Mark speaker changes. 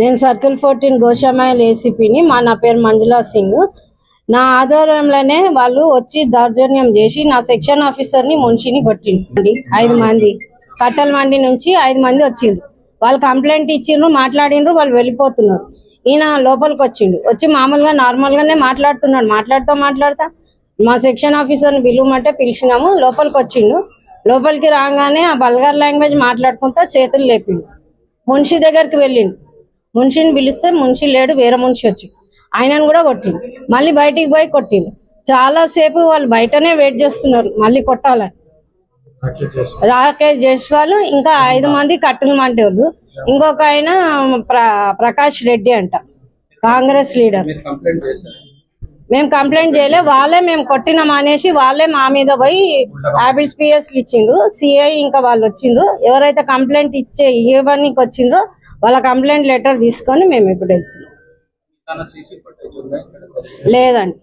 Speaker 1: నేను సర్కిల్ 14 గోషామైల్ ఏసీపీని. నా పేరు మంజులా సింగ్. నా ఆధ్వర్యంలోనే వాళ్ళు వచ్చి దౌర్జన్యం చేసి నా సెక్షన్ ఆఫీసర్ని మున్షిని కొట్టిండి. 5 మంది కట్టల మండి నుంచి 5 మంది వచ్చిండ్రు. వాళ్ళు కంప్లైంట్ ఇచ్చిండ్రు, మాట్లాడిండ్రు, వాళ్ళు వెళ్ళిపోతున్నారు. ఈయన లోపలికి వచ్చి మామూలుగా నార్మల్ గానే మాట్లాడుతున్నాడు. మాట్లాడుతా మా సెక్షన్ ఆఫీసర్ని పిలువమంటే పిలిచినాము. లోపలికి వచ్చిండు. లోపలికి రాగానే ఆ బల్గార్ లాంగ్వేజ్ మాట్లాడుకుంటా చేతులు లేపిండు. మున్షి దగ్గరికి వెళ్ళిండు. మున్షిని పిలిస్తే మున్షి లేడు, వేరే మున్షి వచ్చి ఆయనను కూడా కొట్టిండు. మళ్ళీ బయటికి పోయి కొట్టిండు. చాలా సేపు వాళ్ళు బయటనే వెయిట్ చేస్తున్నారు మళ్ళీ కొట్టాలని. రాకేష్ జైస్వాల్, ఇంకా 5 మంది కట్టులు మంటోళ్ళు. ఇంకొక ఆయన ప్రకాష్ రెడ్డి అంట, కాంగ్రెస్ లీడర్. మేము కంప్లైంట్ చేయలే, వాళ్ళే మేము కొట్టినాం అనేసి వాళ్ళే మా మీద పోయి హ్యాబిట్స్ పిఎస్లు ఇచ్చిండ్రు. సిఐ ఇంకా వాళ్ళు వచ్చిండ్రు. ఎవరైతే కంప్లైంట్ ఇవ్వడానికి వచ్చిండ్రో వాళ్ళ కంప్లైంట్ లెటర్ తీసుకొని మేము ఇప్పుడు వెళ్తున్నాం. లేదండి.